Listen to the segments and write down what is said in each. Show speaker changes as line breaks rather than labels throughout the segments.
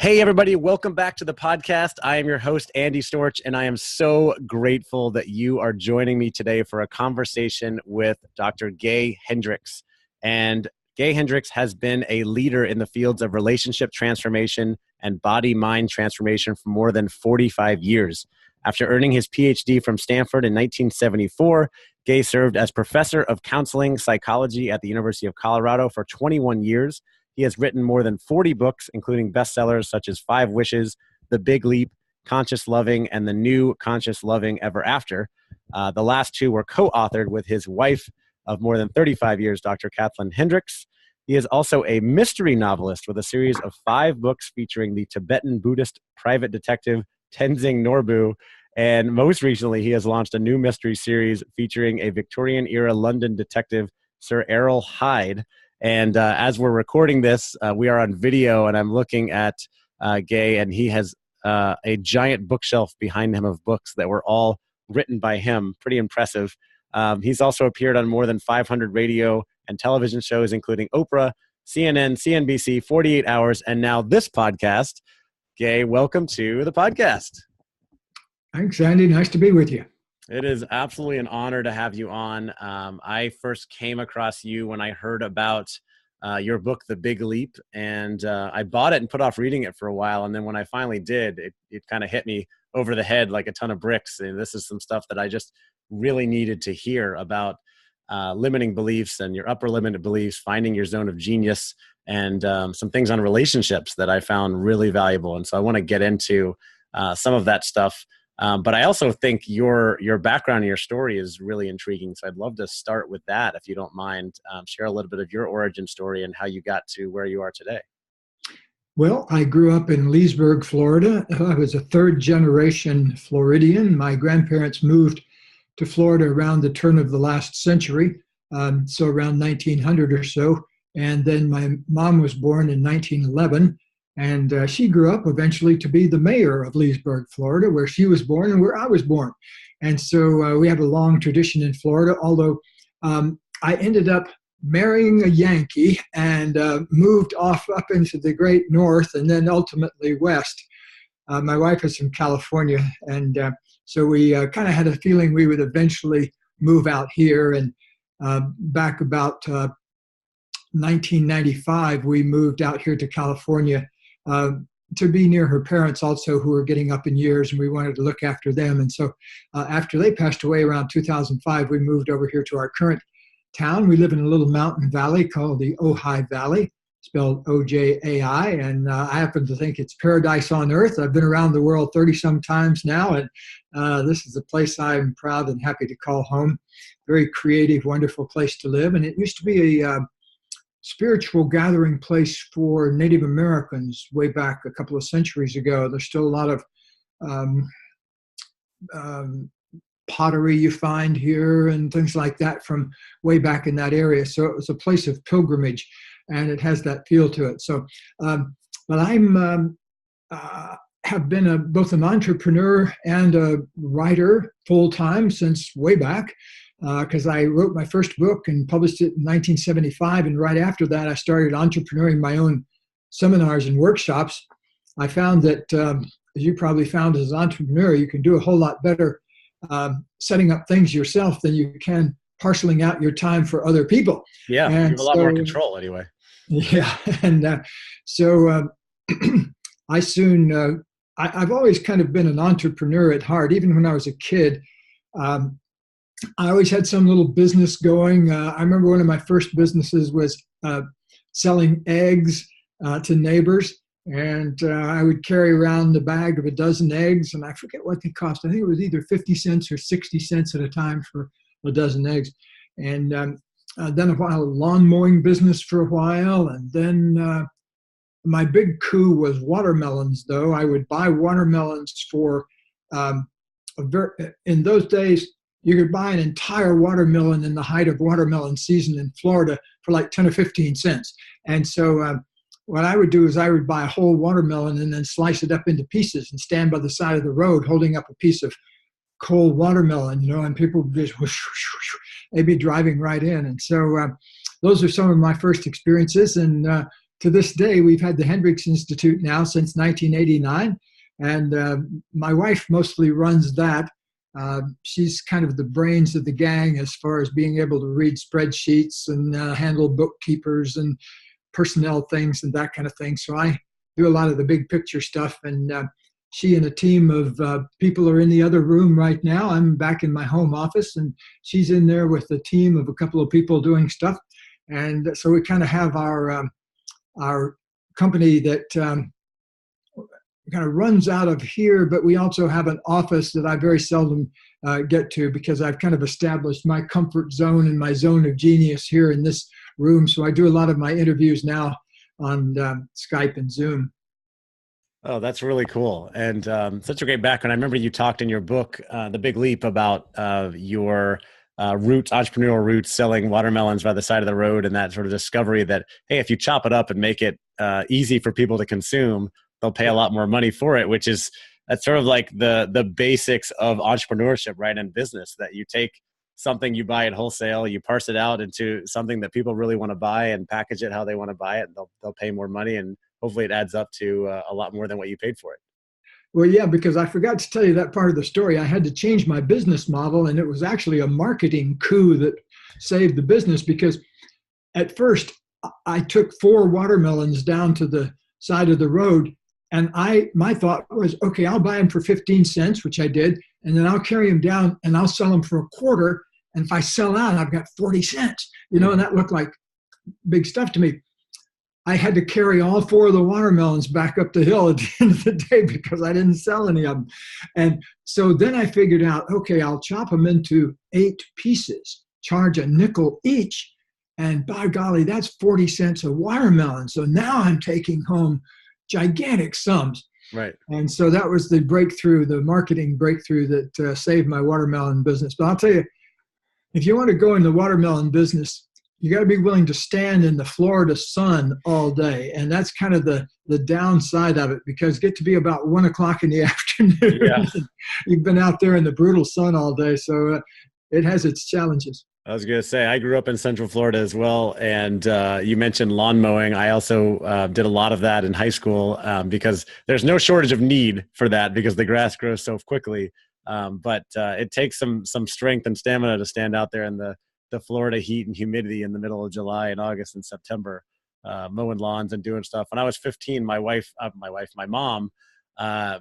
Hey, everybody. Welcome back to the podcast. I am your host, Andy Storch, and I am so grateful that you are joining me today for a conversation with Dr. Gay Hendricks. And Gay Hendricks has been a leader in the fields of relationship transformation and body-mind transformation for more than 45 years. After earning his PhD from Stanford in 1974, Gay served as professor of counseling psychology at the University of Colorado for 21 years. He has written more than 40 books, including bestsellers such as 5 Wishes, The Big Leap, Conscious Loving, and The New Conscious Loving Ever After. The last 2 were co-authored with his wife of more than 35 years, Dr. Kathleen Hendricks. He is also a mystery novelist with a series of 5 books featuring the Tibetan Buddhist private detective Tenzing Norbu. And most recently, he has launched a new mystery series featuring a Victorian-era London detective, Sir Errol Hyde. And as we're recording this, we are on video, and I'm looking at Gay, and he has a giant bookshelf behind him of books that were all written by him. Pretty impressive. He's also appeared on more than 500 radio and television shows, including Oprah, CNN, CNBC, 48 Hours, and now this podcast. Gay, welcome to the podcast.
Thanks, Andy. Nice to be with you.
It is absolutely an honor to have you on. I first came across you when I heard about your book, The Big Leap, and I bought it and put off reading it for a while. And then when I finally did, it kind of hit me over the head like a ton of bricks. And this is some stuff that I just really needed to hear about limiting beliefs and your upper limited beliefs, finding your zone of genius, and some things on relationships that I found really valuable. And so I want to get into some of that stuff. But I also think your background and your story is really intriguing. So I'd love to start with that, if you don't mind. Share a little bit of your origin story and how you got to where you are today.
Well, I grew up in Leesburg, Florida. I was a third-generation Floridian. My grandparents moved to Florida around the turn of the last century, so around 1900 or so. And then my mom was born in 1911. And she grew up eventually to be the mayor of Leesburg, Florida, where she was born and where I was born. And so we have a long tradition in Florida, although I ended up marrying a Yankee and moved off up into the great north and then ultimately west. My wife is from California, and so we kind of had a feeling we would eventually move out here. And back about 1995, we moved out here to California to be near her parents also, who were getting up in years, and we wanted to look after them. And so after they passed away around 2005, we moved over here to our current town. We live in a little mountain valley called the Ojai Valley, spelled O-J-A-I, and I happen to think it's paradise on earth. I've been around the world 30-some times now, and this is a place I'm proud and happy to call home. Very creative, wonderful place to live, and it used to be a spiritual gathering place for Native Americans way back a couple of centuries ago. There's still a lot of pottery you find here and things like that from way back in that area. So it was a place of pilgrimage, and it has that feel to it. So, but I'm have been both an entrepreneur and a writer full-time since way back. Because I wrote my first book and published it in 1975, and right after that I started entrepreneuring my own seminars and workshops. I found that, as you probably found as an entrepreneur, you can do a whole lot better setting up things yourself than you can parceling out your time for other people.
Yeah,
and
you have a lot more control anyway.
Yeah, and so I soon, I've always kind of been an entrepreneur at heart. Even when I was a kid, I always had some little business going. I remember one of my first businesses was selling eggs to neighbors. And I would carry around the bag of a dozen eggs, and I forget what they cost. I think it was either 50 cents or 60 cents at a time for a dozen eggs. And then a while, lawn mowing business for a while. And then my big coup was watermelons, though. I would buy watermelons for, in those days, you could buy an entire watermelon in the height of watermelon season in Florida for like 10 or 15 cents. And so what I would do is I would buy a whole watermelon and then slice it up into pieces and stand by the side of the road holding up a piece of cold watermelon, and people would just, whoosh, whoosh, whoosh, they'd be driving right in. And so those are some of my first experiences. And to this day, we've had the Hendricks Institute now since 1989. And my wife mostly runs that. She's kind of the brains of the gang as far as being able to read spreadsheets and handle bookkeepers and personnel things and that kind of thing. So I do a lot of the big picture stuff. And she and a team of people are in the other room right now. I'm back in my home office, and she's in there with a team of a couple of people doing stuff. And so we kind of have our company that kind of runs out of here, but we also have an office that I very seldom get to because I've kind of established my comfort zone and my zone of genius here in this room. So I do a lot of my interviews now on Skype and Zoom.
Oh, that's really cool. And such a great background. I remember you talked in your book, The Big Leap, about your roots, entrepreneurial roots, selling watermelons by the side of the road, and that sort of discovery that, hey, if you chop it up and make it easy for people to consume, they'll pay a lot more money for it, that's sort of like the basics of entrepreneurship, right? And business, that you take something you buy at wholesale, you parse it out into something that people really want to buy and package it how they want to buy it. And they'll pay more money, and hopefully it adds up to a lot more than what you paid for it.
Well, yeah, because I forgot to tell you that part of the story. I had to change my business model, and it was actually a marketing coup that saved the business, because at first I took 4 watermelons down to the side of the road, and my thought was, okay, I'll buy them for 15 cents, which I did, and then I'll carry them down and I'll sell them for $0.25. And if I sell out, I've got 40 cents, and that looked like big stuff to me. I had to carry all 4 of the watermelons back up the hill at the end of the day because I didn't sell any of them. And so then I figured out, okay, I'll chop them into 8 pieces, charge a nickel each. And by golly, that's 40 cents a watermelon. So now I'm taking home gigantic sums.
Right.
And so that was the breakthrough, the marketing breakthrough that saved my watermelon business. But I'll tell you, if you want to go in the watermelon business, you got to be willing to stand in the Florida sun all day. And that's kind of the downside of it, because get to be about 1:00 in the afternoon.
Yeah.
You've been out there in the brutal sun all day. So it has its challenges.
I was going to say, I grew up in Central Florida as well. And you mentioned lawn mowing. I also did a lot of that in high school because there's no shortage of need for that because the grass grows so quickly. But it takes some strength and stamina to stand out there in the Florida heat and humidity in the middle of July and August and September, mowing lawns and doing stuff. When I was 15, my mom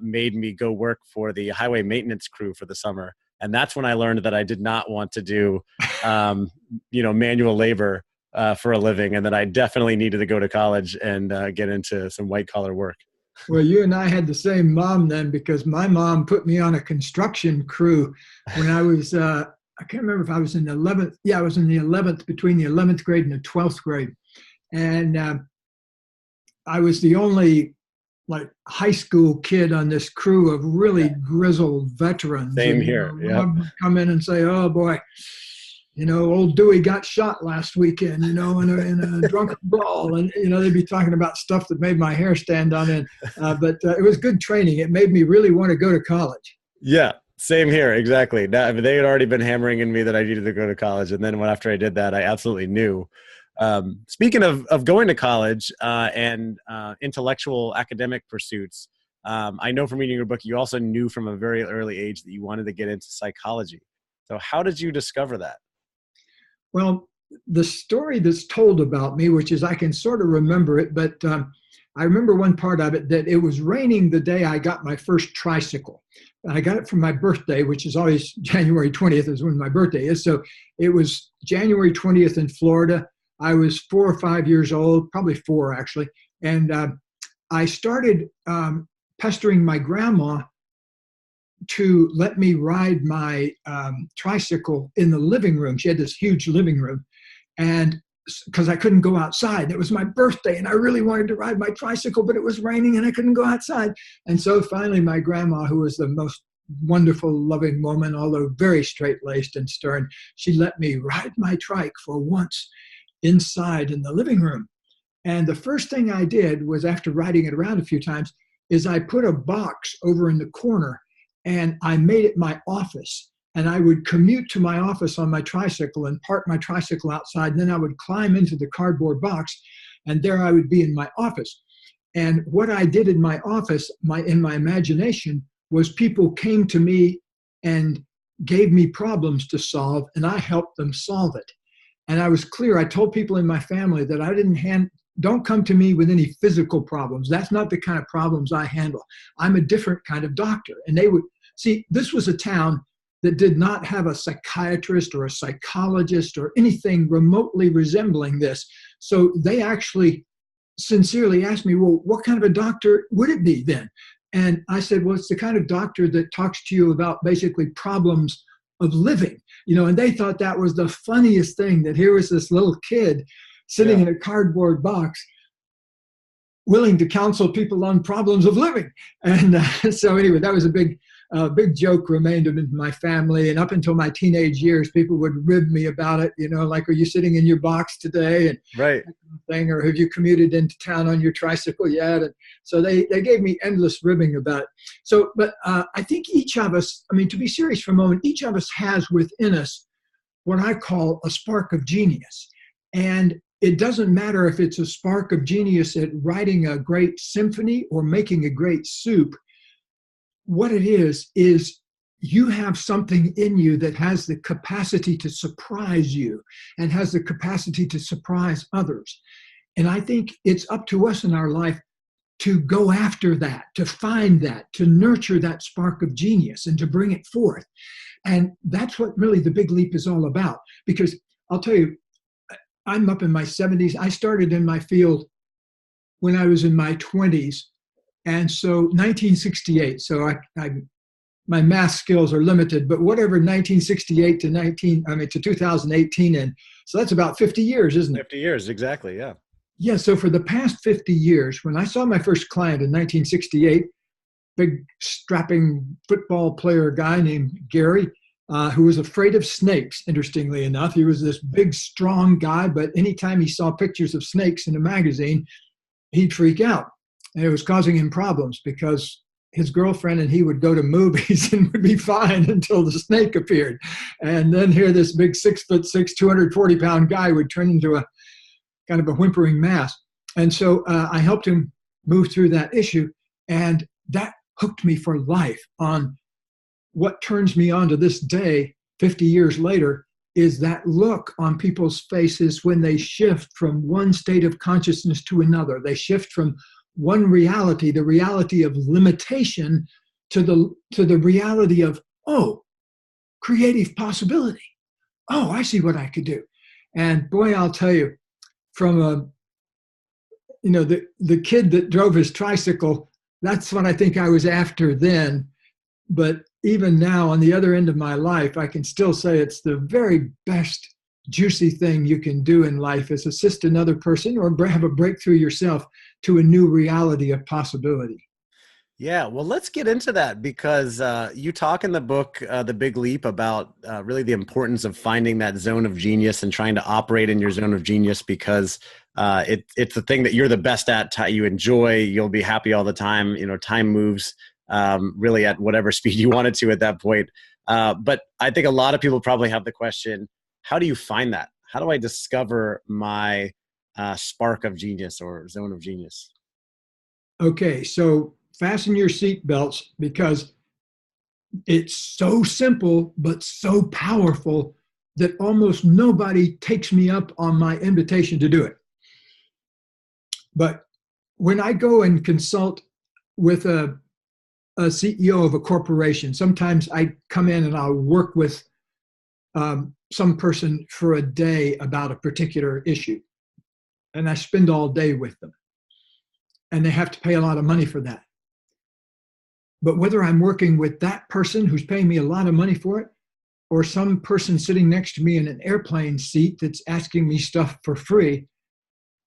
made me go work for the highway maintenance crew for the summer. And that's when I learned that I did not want to do, manual labor for a living, and that I definitely needed to go to college and get into some white collar work.
Well, you and I had the same mom then, because my mom put me on a construction crew when I was, I can't remember if I was in the 11th. Yeah, I was in the 11th, between the 11th grade and the 12th grade. And I was the only high school kid on this crew of really grizzled veterans.
Same here. Yeah.
Come in and say, oh boy, old Dewey got shot last weekend, in a drunken brawl. And, they'd be talking about stuff that made my hair stand on end. But it was good training. It made me really want to go to college.
Yeah. Same here. Exactly. They had already been hammering in me that I needed to go to college. And then after I did that, I absolutely knew. Speaking of going to college and intellectual academic pursuits, I know from reading your book, you also knew from a very early age that you wanted to get into psychology. So how did you discover that? Well,
the story that's told about me, which is I can sort of remember it, but I remember one part of it, that it was raining the day I got my first tricycle. I got it for my birthday, which is always January 20th is when my birthday is. So it was January 20th in Florida. I was 4 or 5 years old, probably 4 actually. And I started pestering my grandma to let me ride my tricycle in the living room. She had this huge living room. And because I couldn't go outside. It was my birthday and I really wanted to ride my tricycle, but it was raining and I couldn't go outside. And so finally my grandma, who was the most wonderful, loving woman, although very straight-laced and stern, she let me ride my trike for once inside in the living room. And the first thing I did was, after riding it around a few times, is I put a box over in the corner and I made it my office. And I would commute to my office on my tricycle and park my tricycle outside. And then I would climb into the cardboard box And there I would be in my office. And what I did in my office, in my imagination, was people came to me and gave me problems to solve, and I helped them solve it. And I was clear. I told people in my family that don't come to me with any physical problems. That's not the kind of problems I handle. I'm a different kind of doctor. And they would see, this was a town that did not have a psychiatrist or a psychologist or anything remotely resembling this. So they actually sincerely asked me, well, what kind of a doctor would it be then? And I said, well, it's the kind of doctor that talks to you about basically problems of living, and they thought that was the funniest thing, that here was this little kid sitting in a cardboard box willing to counsel people on problems of living. And so anyway, that was a big joke remained in my family. And up until my teenage years, people would rib me about it, like, are you sitting in your box today? And
right.
That kind of thing, or have you commuted into town on your tricycle yet? And so they gave me endless ribbing about it. So, but I think each of us, to be serious for a moment, each of us has within us what I call a spark of genius. And it doesn't matter if it's a spark of genius at writing a great symphony or making a great soup. What it is you have something in you that has the capacity to surprise you and has the capacity to surprise others. And I think it's up to us in our life to go after that, to find that, to nurture that spark of genius and to bring it forth. And that's what really the Big Leap is all about. Because I'll tell you, I'm up in my 70s. I started in my field when I was in my 20s. And so 1968, so my math skills are limited, but whatever 1968 to 2018, and so that's about 50 years, isn't it?
50 years, exactly, yeah.
Yeah, so for the past 50 years, when I saw my first client in 1968, big strapping football player guy named Gary, who was afraid of snakes, interestingly enough. He was this big, strong guy, but anytime he saw pictures of snakes in a magazine, he'd freak out. And it was causing him problems because his girlfriend and he would go to movies and would be fine until the snake appeared. And then here this big 6'6", 240-pound guy would turn into a kind of a whimpering mass. And so I helped him move through that issue. And that hooked me for life on what turns me on to this day, 50 years later, is that look on people's faces when they shift from one state of consciousness to another. They shift from one reality, the reality of limitation, to the reality of, oh, creative possibility. Oh, I see what I could do. And boy, I'll tell you, from the kid that drove his tricycle, that's what I think I was after then. But even now, on the other end of my life, I can still say it's the very best juicy thing you can do in life is assist another person or have a breakthrough yourself to a new reality of possibility.
Yeah, well, let's get into that because you talk in the book, The Big Leap, about really the importance of finding that zone of genius and trying to operate in your zone of genius because it's the thing that you're the best at, you enjoy, you'll be happy all the time. Time moves really at whatever speed you want it to at that point. But I think a lot of people probably have the question, how do you find that? How do I discover my spark of genius or zone of genius?
Okay, so fasten your seatbelts because it's so simple but so powerful that almost nobody takes me up on my invitation to do it. But when I go and consult with a CEO of a corporation, sometimes I come in and I'll work with some person for a day about a particular issue. And I spend all day with them. And they have to pay a lot of money for that. But whether I'm working with that person who's paying me a lot of money for it, or some person sitting next to me in an airplane seat that's asking me stuff for free,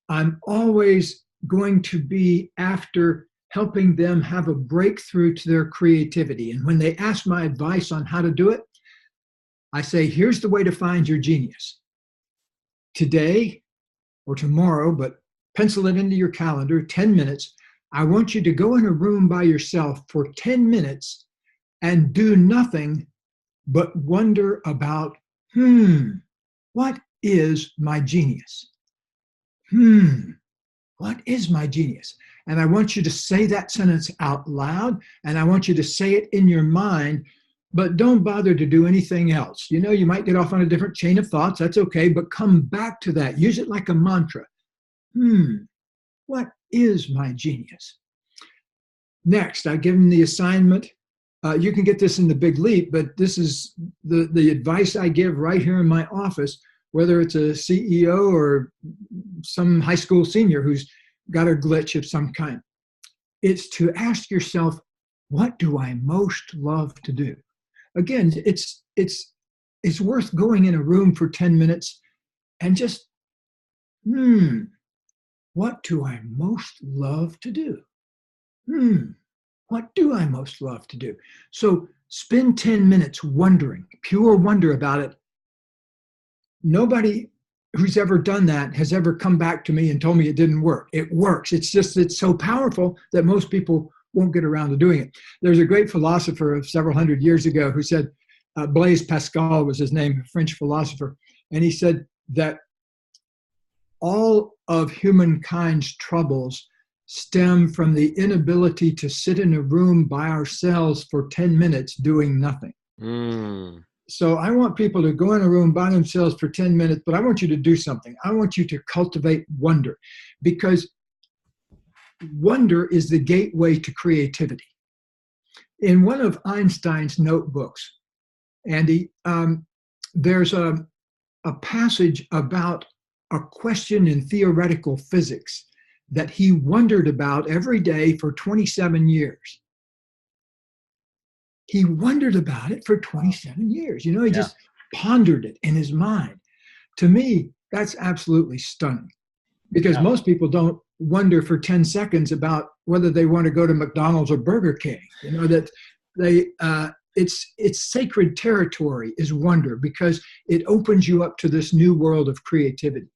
I'm always going to be after helping them have a breakthrough to their creativity. And when they ask my advice on how to do it, I say, here's the way to find your genius. Today or tomorrow, but pencil it into your calendar, 10 minutes. I want you to go in a room by yourself for 10 minutes and do nothing but wonder about, what is my genius? What is my genius? And I want you to say that sentence out loud, and I want you to say it in your mind, but don't bother to do anything else. You might get off on a different chain of thoughts. That's okay, but come back to that. Use it like a mantra. What is my genius? Next, I give them the assignment. You can get this in the Big Leap, but this is the advice I give right here in my office, whether it's a CEO or some high school senior who's got a glitch of some kind. It's to ask yourself, what do I most love to do? Again, it's worth going in a room for 10 minutes and just, what do I most love to do? What do I most love to do? So spend 10 minutes wondering, pure wonder about it. Nobody who's ever done that has ever come back to me and told me it didn't work. It works. It's so powerful that most people won't get around to doing it. There's a great philosopher of several hundred years ago who said, Blaise Pascal was his name, a French philosopher, and he said that all of humankind's troubles stem from the inability to sit in a room by ourselves for 10 minutes doing nothing. So I want people to go in a room by themselves for 10 minutes, but I want you to do something. I want you to cultivate wonder, because wonder is the gateway to creativity. In one of Einstein's notebooks, Andy, there's a passage about a question in theoretical physics that he wondered about every day for 27 years. He wondered about it for 27 years. He just pondered it in his mind. To me, that's absolutely stunning, because most people don't wonder for 10 seconds about whether they want to go to McDonald's or Burger King. That it's sacred territory is wonder, because it opens you up to this new world of creativity.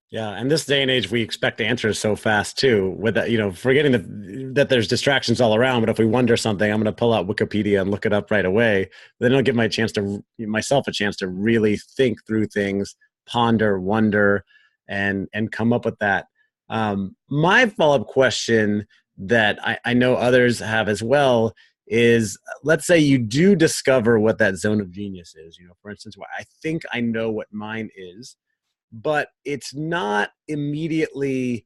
Yeah, and this day and age, we expect answers so fast too. With that, forgetting that there's distractions all around. But if we wonder something, I'm going to pull out Wikipedia and look it up right away. Then I'll give myself a chance to really think through things, ponder, wonder, and come up with that. My follow-up question that I know others have as well is, let's say you do discover what that zone of genius is. For instance, I think I know what mine is, but it's not immediately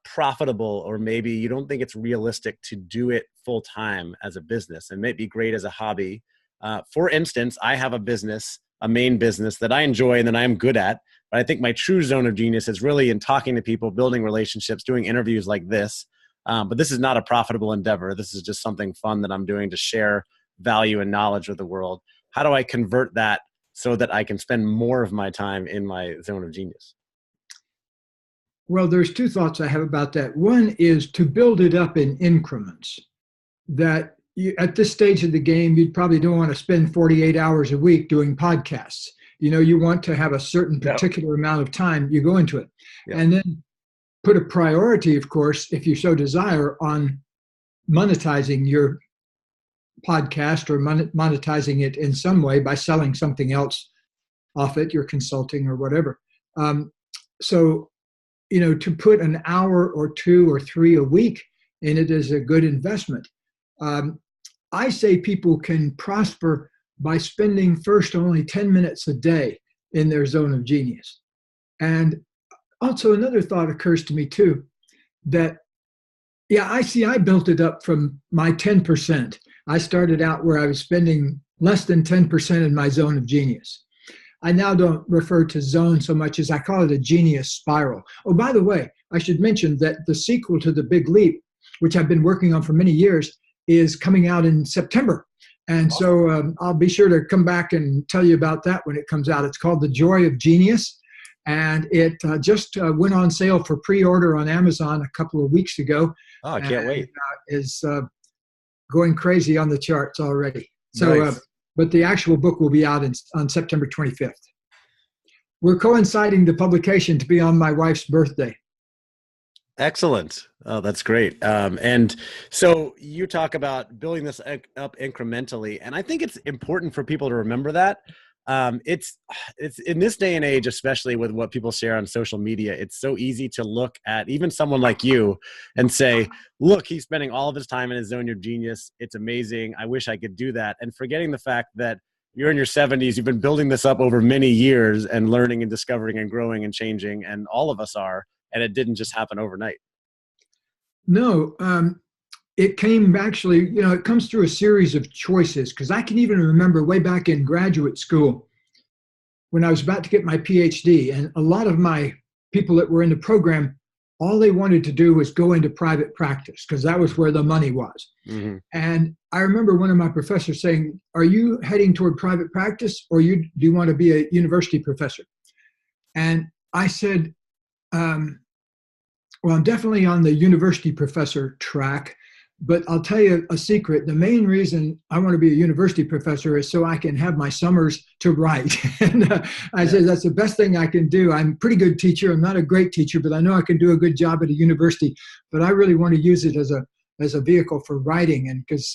profitable, or maybe you don't think it's realistic to do it full time as a business, and may be great as a hobby. For instance, I have a main business that I enjoy and that I am good at, but I think my true zone of genius is really in talking to people, building relationships, doing interviews like this. But this is not a profitable endeavor. This is just something fun that I'm doing to share value and knowledge with the world. How do I convert that so that I can spend more of my time in my zone of genius?
Well, there's two thoughts I have about that. One is to build it up in increments, that at this stage of the game, you probably don't want to spend 48 hours a week doing podcasts. You want to have a certain particular amount of time you go into it. And then put a priority, of course, if you so desire, on monetizing your podcast, or monetizing it in some way by selling something else off it, your consulting or whatever. So, to put an hour or 2 or 3 a week in it is a good investment. I say people can prosper by spending first only 10 minutes a day in their zone of genius. And also another thought occurs to me too, that, I built it up from my 10%. I started out where I was spending less than 10% in my zone of genius. I now don't refer to zone so much as I call it a genius spiral. Oh, by the way, I should mention that the sequel to The Big Leap, which I've been working on for many years, is coming out in September. And so I'll be sure to come back and tell you about that when it comes out. It's called The Joy of Genius. And it just went on sale for pre-order on Amazon a couple of weeks ago.
Oh, I can't wait.
Is going crazy on the charts already. So,
Nice.
But the actual book will be out on September 25th. We're coinciding the publication to be on my wife's birthday.
Excellent. Oh, that's great. And so you talk about building this up incrementally, and I think it's important for people to remember that. It's in this day and age, especially with what people share on social media, it's so easy to look at even someone like you and say, look, he's spending all of his time in his zone of genius. It's amazing. I wish I could do that. And forgetting the fact that you're in your 70s, you've been building this up over many years and learning and discovering and growing and changing, and all of us are, and it didn't just happen overnight.
No, it came actually, it comes through a series of choices, because I can even remember way back in graduate school when I was about to get my PhD, and a lot of my people that were in the program, all they wanted to do was go into private practice because that was where the money was. Mm-hmm. And I remember one of my professors saying, are you heading toward private practice, or do you want to be a university professor? And I said, well, I'm definitely on the university professor track, but I'll tell you a secret. The main reason I want to be a university professor is so I can have my summers to write. And I said, that's the best thing I can do. I'm a pretty good teacher. I'm not a great teacher, but I know I can do a good job at a university. But I really want to use it as a vehicle for writing, and because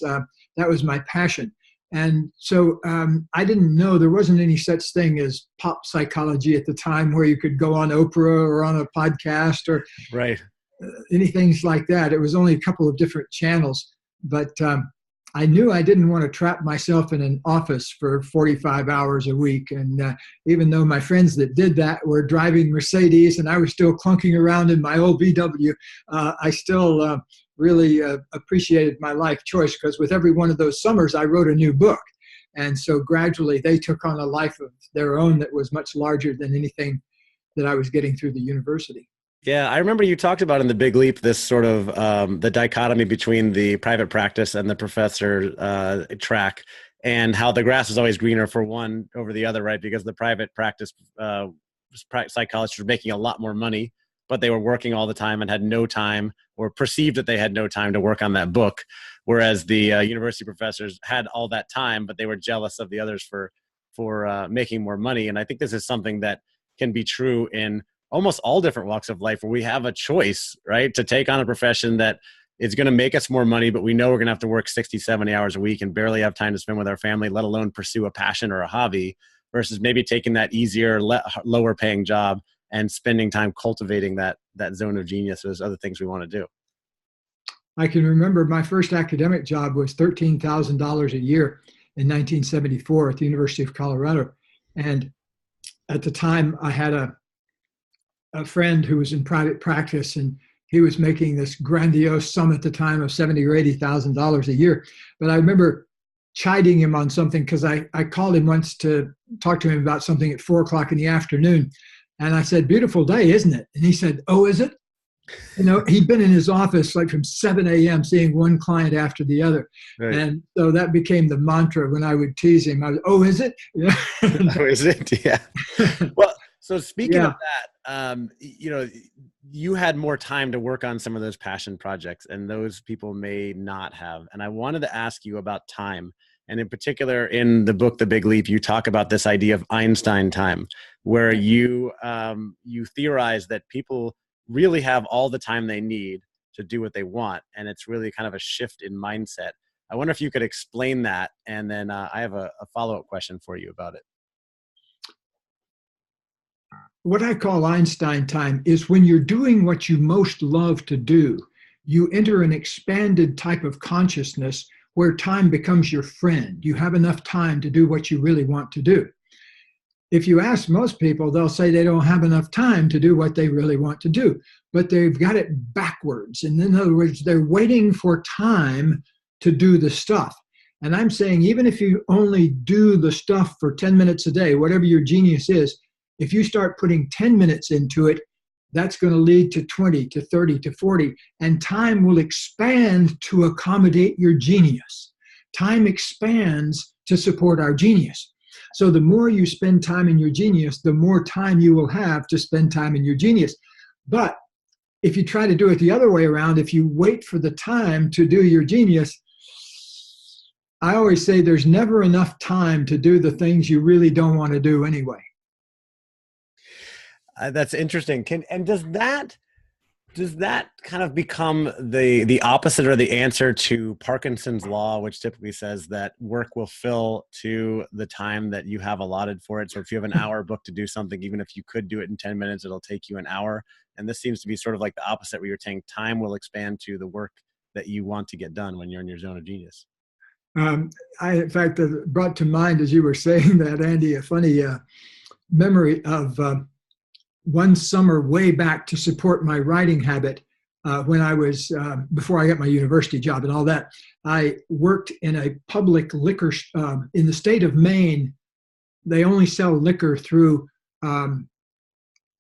that was my passion. And so I didn't know there wasn't any such thing as pop psychology at the time, where you could go on Oprah or on a podcast or
right.
Anything like that. It was only a couple of different channels, but I knew I didn't want to trap myself in an office for 45 hours a week. And even though my friends that did that were driving Mercedes and I was still clunking around in my old VW, I still really appreciated my life choice, because with every one of those summers, I wrote a new book. And so gradually they took on a life of their own that was much larger than anything that I was getting through the university.
Yeah, I remember you talked about in The Big Leap this sort of the dichotomy between the private practice and the professor track, and how the grass is always greener for one over the other, right? Because the private practice psychologists were making a lot more money, but they were working all the time and had no time, or perceived that they had no time to work on that book. Whereas the university professors had all that time, but they were jealous of the others for making more money. And I think this is something that can be true in almost all different walks of life, where we have a choice, right, to take on a profession that is going to make us more money, but we know we're going to have to work 60, 70 hours a week and barely have time to spend with our family, let alone pursue a passion or a hobby, versus maybe taking that easier, lower paying job and spending time cultivating that zone of genius, those other things we want to do.
I can remember my first academic job was $13,000 a year in 1974 at the University of Colorado. And at the time, I had a friend who was in private practice, and he was making this grandiose sum at the time of $70,000 or $80,000 a year. But I remember chiding him on something, because I called him once to talk to him about something at 4:00 in the afternoon. And I said, beautiful day, isn't it? And he said, oh, is it? He'd been in his office like from 7 a.m. seeing one client after the other. Right. And so that became the mantra when I would tease him. I was, oh, is it? Yeah.
Oh, is it? Yeah. Well, so speaking of that, you had more time to work on some of those passion projects, and those people may not have. And I wanted to ask you about time. And in particular, in the book, The Big Leap, you talk about this idea of Einstein time, where you theorize that people really have all the time they need to do what they want. And it's really kind of a shift in mindset. I wonder if you could explain that. And then I have a follow-up question for you about it.
What I call Einstein time is when you're doing what you most love to do, you enter an expanded type of consciousness where time becomes your friend. You have enough time to do what you really want to do. If you ask most people, they'll say they don't have enough time to do what they really want to do, but they've got it backwards. And in other words, they're waiting for time to do the stuff. And I'm saying, even if you only do the stuff for 10 minutes a day, whatever your genius is, if you start putting 10 minutes into it, that's going to lead to 20, to 30, to 40, and time will expand to accommodate your genius. Time expands to support our genius. So the more you spend time in your genius, the more time you will have to spend time in your genius. But if you try to do it the other way around, if you wait for the time to do your genius, I always say there's never enough time to do the things you really don't want to do anyway.
That's interesting. Does that kind of become the opposite or the answer to Parkinson's law, which typically says that work will fill to the time that you have allotted for it? So if you have an hour booked to do something, even if you could do it in 10 minutes, it'll take you an hour. And this seems to be sort of like the opposite, where you're saying time will expand to the work that you want to get done when you're in your zone of genius.
In fact, brought to mind as you were saying that, Andy, a funny memory of one summer way back to support my writing habit. When I was, before I got my university job and all that, I worked in a public liquor, in the state of Maine. They only sell liquor through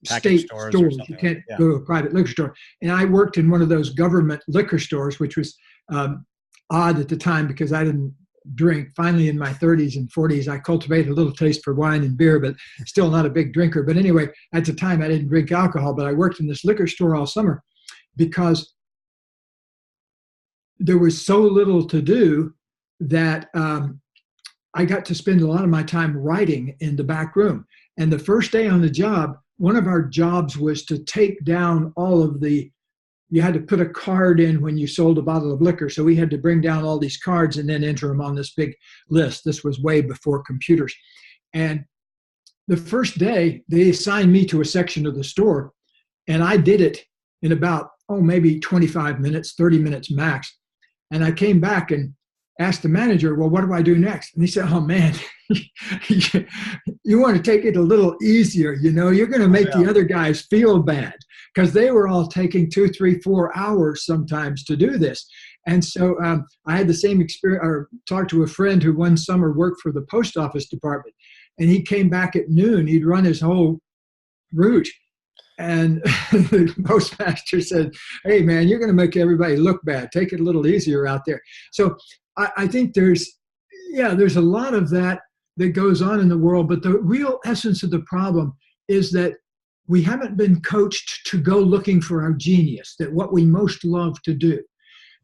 state stores. You can't go to a private liquor store. And I worked in one of those government liquor stores, which was odd at the time because I didn't drink. Finally, in my 30s and 40s, I cultivated a little taste for wine and beer, but still not a big drinker. But anyway, at the time, I didn't drink alcohol, but I worked in this liquor store all summer because there was so little to do that I got to spend a lot of my time writing in the back room. And the first day on the job, one of our jobs was to take down all of you had to put a card in when you sold a bottle of liquor. So we had to bring down all these cards and then enter them on this big list. This was way before computers. And the first day, they assigned me to a section of the store, and I did it in about, maybe 25 minutes, 30 minutes max. And I came back and asked the manager, well, what do I do next? And he said, oh, man, you want to take it a little easier. You're going to make the other guys feel bad because they were all taking 2, 3, 4 hours sometimes to do this. And so I had the same experience, or talked to a friend who one summer worked for the post office department, and he came back at noon. He'd run his whole route. And the postmaster said, hey, man, you're going to make everybody look bad. Take it a little easier out there. So I think there's a lot of that goes on in the world. But the real essence of the problem is that we haven't been coached to go looking for our genius, that what we most love to do.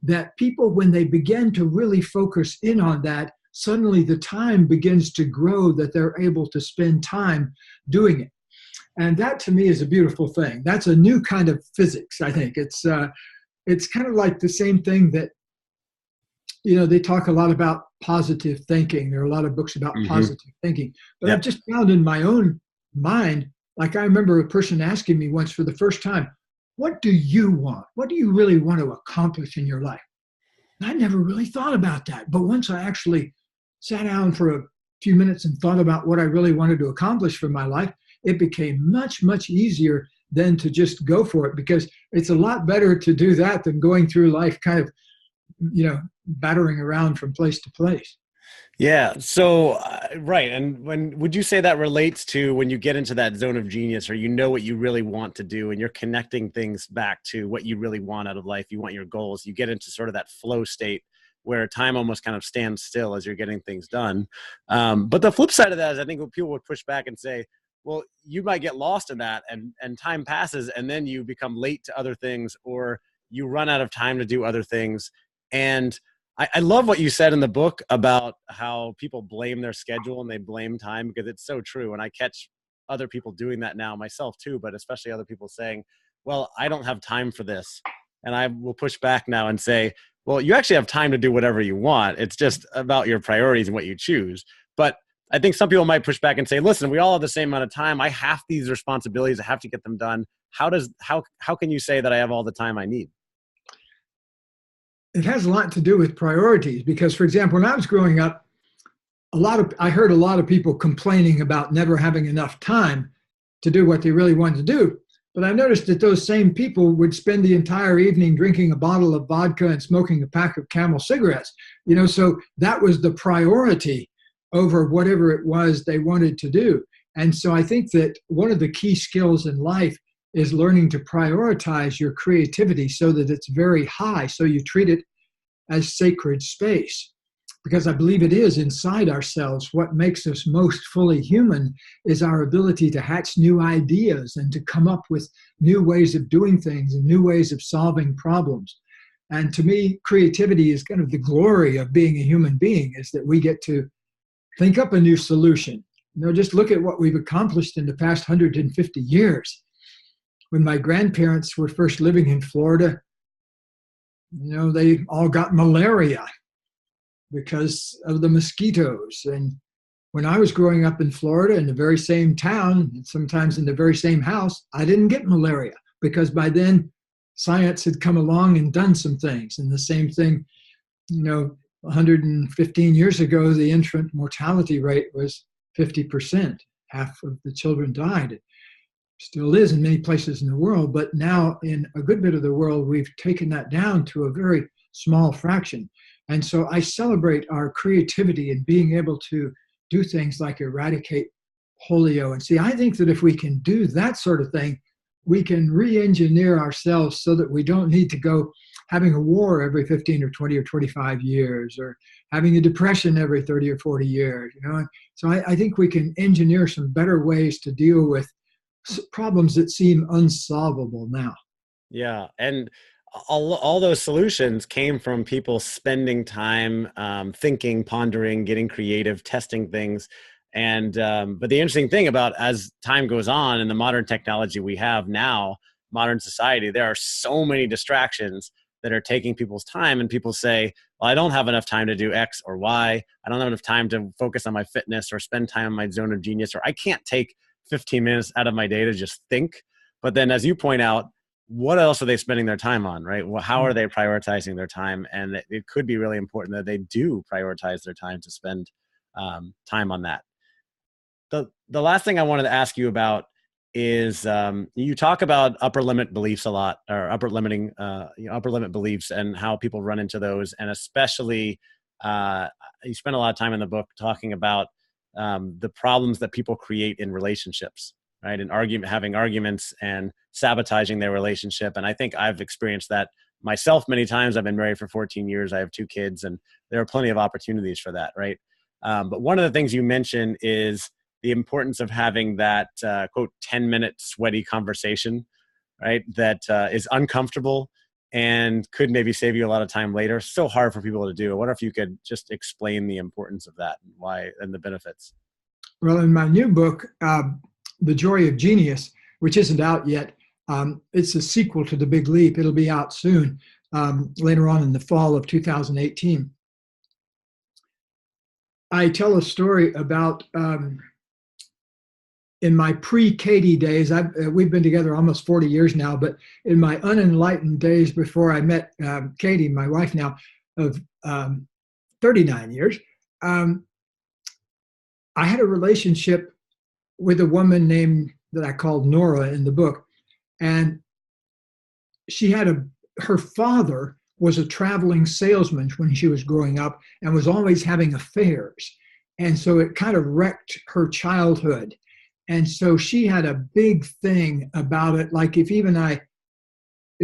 That people, when they begin to really focus in on that, suddenly the time begins to grow that they're able to spend time doing it. And that, to me, is a beautiful thing. That's a new kind of physics, I think. It's kind of like the same thing that, they talk a lot about positive thinking. There are a lot of books about positive thinking. But I've just found in my own mind, like I remember a person asking me once for the first time, what do you want? What do you really want to accomplish in your life? And I never really thought about that. But once I actually sat down for a few minutes and thought about what I really wanted to accomplish for my life, it became much, much easier than to just go for it, because it's a lot better to do that than going through life kind of, battering around from place to place.
Yeah. So, right. And would you say that relates to when you get into that zone of genius, or what you really want to do, and you're connecting things back to what you really want out of life? You want your goals. You get into sort of that flow state where time almost kind of stands still as you're getting things done. But the flip side of that is, I think people would push back and say, well, you might get lost in that, and time passes, and then you become late to other things, or you run out of time to do other things. And I love what you said in the book about how people blame their schedule and they blame time, because it's so true. And I catch other people doing that now, myself too, but especially other people saying, well, I don't have time for this. And I will push back now and say, well, you actually have time to do whatever you want. It's just about your priorities and what you choose. But I think some people might push back and say, listen, we all have the same amount of time. I have these responsibilities. I have to get them done. How can you say that I have all the time I need?
It has a lot to do with priorities, because, for example, when I was growing up, I heard a lot of people complaining about never having enough time to do what they really wanted to do. But I noticed that those same people would spend the entire evening drinking a bottle of vodka and smoking a pack of Camel cigarettes. So that was the priority over whatever it was they wanted to do. And so I think that one of the key skills in life is learning to prioritize your creativity so that it's very high, so you treat it as sacred space. Because I believe it is inside ourselves. What makes us most fully human is our ability to hatch new ideas and to come up with new ways of doing things and new ways of solving problems. And to me, creativity is kind of the glory of being a human being, is that we get to think up a new solution. Just look at what we've accomplished in the past 150 years. when my grandparents were first living in Florida, they all got malaria because of the mosquitoes. And when I was growing up in Florida in the very same town, and sometimes in the very same house, I didn't get malaria because by then science had come along and done some things. And the same thing, 115 years ago, the infant mortality rate was 50%. Half of the children died. It still is in many places in the world, but now in a good bit of the world, we've taken that down to a very small fraction. And so I celebrate our creativity in being able to do things like eradicate polio. And see, I think that if we can do that sort of thing, we can re-engineer ourselves so that we don't need to go having a war every 15 or 20 or 25 years, or having a depression every 30 or 40 years. So I think we can engineer some better ways to deal with problems that seem unsolvable now.
Yeah. And all those solutions came from people spending time thinking, pondering, getting creative, testing things. And but the interesting thing about as time goes on and the modern technology we have now, modern society, there are so many distractions that are taking people's time. And people say, well, I don't have enough time to do X or Y. I don't have enough time to focus on my fitness or spend time in my zone of genius, or I can't take 15 minutes out of my day to just think. But then as you point out, what else are they spending their time on, right? Well, how are they prioritizing their time? And it could be really important that they do prioritize their time to spend time on that. The last thing I wanted to ask you about is you talk about upper limit beliefs a lot, or upper limit beliefs, and how people run into those. And especially you spend a lot of time in the book talking about the problems that people create in relationships, right? And having arguments and sabotaging their relationship. And I think I've experienced that myself many times. I've been married for 14 years. I have 2 kids, and there are plenty of opportunities for that, right? But one of the things you mention is the importance of having that, quote, 10-minute sweaty conversation, right? That is uncomfortable and could maybe save you a lot of time later. So hard for people to do. I wonder if you could just explain the importance of that and why, and the benefits.
Well, in my new book, The Joy of Genius, which isn't out yet, it's a sequel to The Big Leap. It'll be out soon, later on in the fall of 2018. I tell a story about in my pre-Katie days. We've been together almost 40 years now, but in my unenlightened days before I met Katie, my wife now, of 39 years, I had a relationship with a woman named, that I called Nora in the book. And she had her father was a traveling salesman when she was growing up and was always having affairs. And so it kind of wrecked her childhood. And so she had a big thing about it. Like if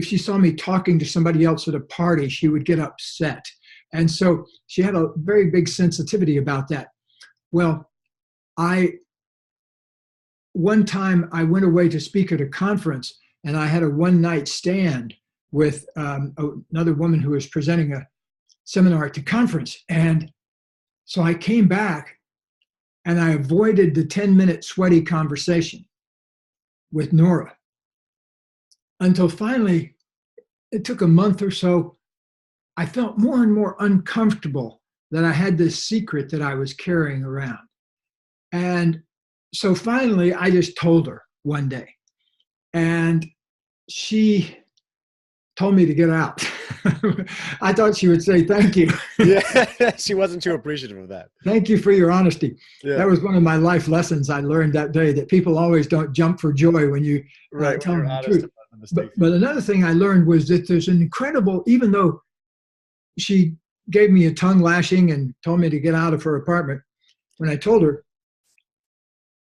she saw me talking to somebody else at a party, she would get upset. And so she had a very big sensitivity about that. Well, one time I went away to speak at a conference, and I had a one-night stand with another woman who was presenting a seminar at the conference. And so I came back and I avoided the 10-minute sweaty conversation with Nora until finally, it took a month or so, I felt more and more uncomfortable that I had this secret that I was carrying around. And so finally, I just told her one day, and she told me to get out. I thought she would say, thank you.
Yeah, she wasn't too appreciative of that.
Thank you for your honesty.
Yeah.
That was one of my life lessons I learned that day, that people always don't jump for joy when you tell them the truth. But another thing I learned was that there's an incredible, even though she gave me a tongue lashing and told me to get out of her apartment, when I told her,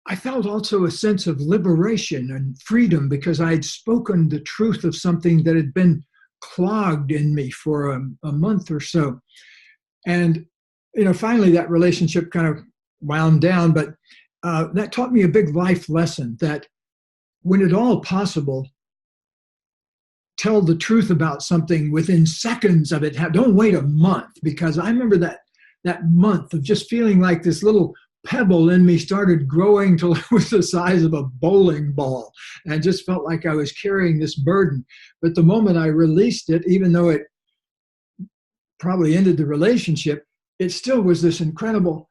I felt also a sense of liberation and freedom because I had spoken the truth of something that had been clogged in me for a month or so. And, finally that relationship kind of wound down, but that taught me a big life lesson that when at all possible, tell the truth about something within seconds of it. Don't wait a month, because I remember that month of just feeling like this little pebble in me started growing till it was the size of a bowling ball, and just felt like I was carrying this burden. But the moment I released it, even though it probably ended the relationship, it still was this incredible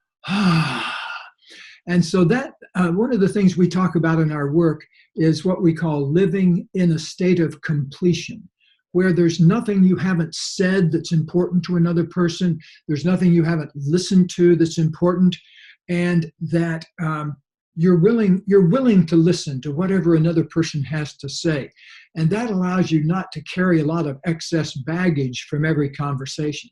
and so that one of the things we talk about in our work is what we call living in a state of completion, where there's nothing you haven't said that's important to another person, there's nothing you haven't listened to that's important, and that you're willing to listen to whatever another person has to say. And that allows you not to carry a lot of excess baggage from every conversation.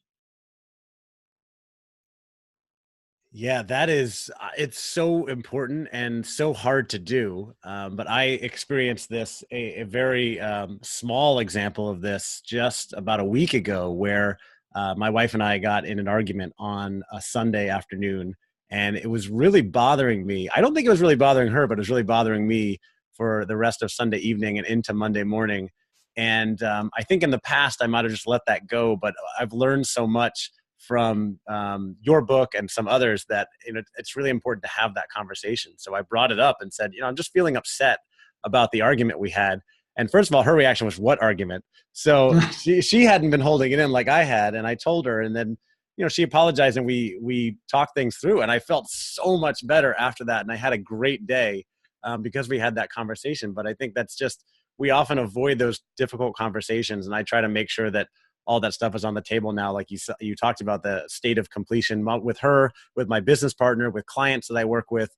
Yeah, it's so important and so hard to do. But I experienced this, a very small example of this just about a week ago, where my wife and I got in an argument on a Sunday afternoon, and it was really bothering me. I don't think it was really bothering her, but it was really bothering me for the rest of Sunday evening and into Monday morning. And I think in the past I might have just let that go, but I've learned so much from your book and some others that it's really important to have that conversation. So I brought it up and said, I'm just feeling upset about the argument we had. And first of all, her reaction was, "What argument?" So she hadn't been holding it in like I had, and I told her, and then she apologized, and we talked things through, and I felt so much better after that, and I had a great day because we had that conversation. But I think that's just, we often avoid those difficult conversations, and I try to make sure that all that stuff is on the table now. Like you talked about the state of completion with her, with my business partner, with clients that I work with.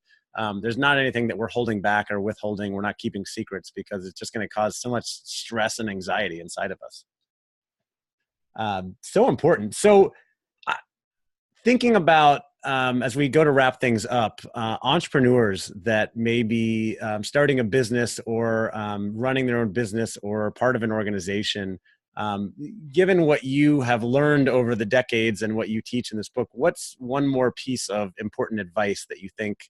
There's not anything that we're holding back or withholding. We're not keeping secrets, because it's just going to cause so much stress and anxiety inside of us. So important. So thinking about, as we go to wrap things up, entrepreneurs that may be starting a business or running their own business or part of an organization, given what you have learned over the decades and what you teach in this book, what's one more piece of important advice that you think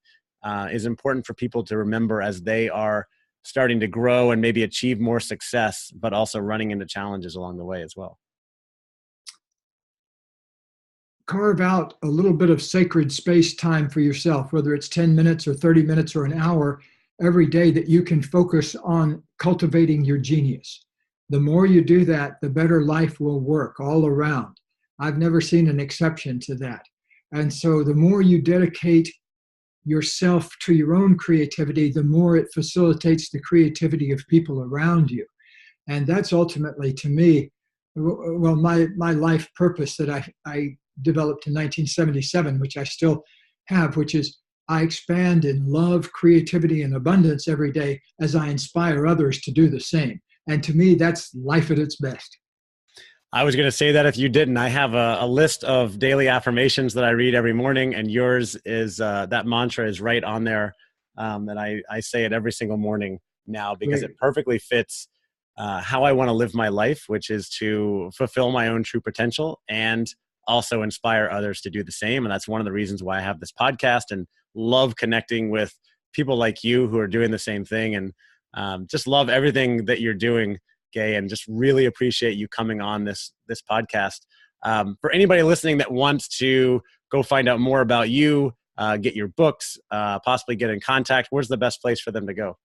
is important for people to remember as they are starting to grow and maybe achieve more success, but also running into challenges along the way as well?
Carve out a little bit of sacred space time for yourself, whether it's 10 minutes or 30 minutes or an hour every day, that you can focus on cultivating your genius. The more you do that, the better life will work all around. I've never seen an exception to that. And so the more you dedicate yourself to your own creativity, the more it facilitates the creativity of people around you. And that's ultimately, to me, well, my life purpose that I developed in 1977, which I still have, which is I expand in love, creativity, and abundance every day as I inspire others to do the same. And to me, that's life at its best.
I was going to say that if you didn't. I have a list of daily affirmations that I read every morning, and yours is that mantra is right on there. And I say it every single morning now, because it perfectly fits how I want to live my life, which is to fulfill my own true potential and also inspire others to do the same. And that's one of the reasons why I have this podcast and love connecting with people like you who are doing the same thing. And just love everything that you're doing, Gay, and just really appreciate you coming on this podcast. For anybody listening that wants to go find out more about you, get your books, possibly get in contact, where's the best place for them to go?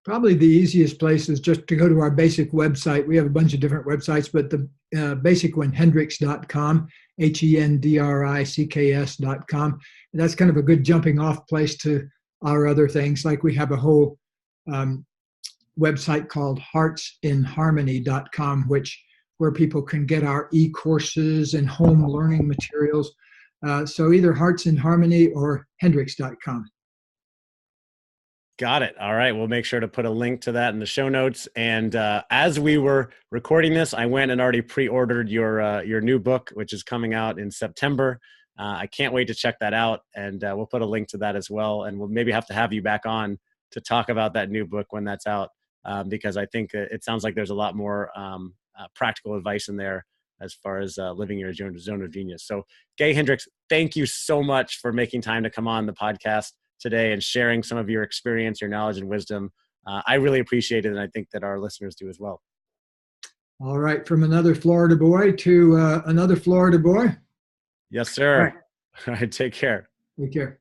Probably the easiest place is just to go to our basic website. We have a bunch of different websites, but the basic one, Hendricks.com, Hendricks.com. And that's kind of a good jumping off place to our other things. Like we have a whole website called heartsinharmony.com, where people can get our e-courses and home learning materials. So either Hearts in Harmony or Hendricks.com.
Got it. All right. We'll make sure to put a link to that in the show notes. And as we were recording this, I went and already pre-ordered your new book, which is coming out in September. I can't wait to check that out. And we'll put a link to that as well. And we'll maybe have to have you back on to talk about that new book when that's out, because I think it sounds like there's a lot more practical advice in there as far as living your zone of genius. So Gay Hendricks, thank you so much for making time to come on the podcast today and sharing some of your experience, your knowledge, and wisdom. I really appreciate it, and I think that our listeners do as well.
All right. From another Florida boy to another Florida boy.
Yes, sir. All right. Take care.
Take care.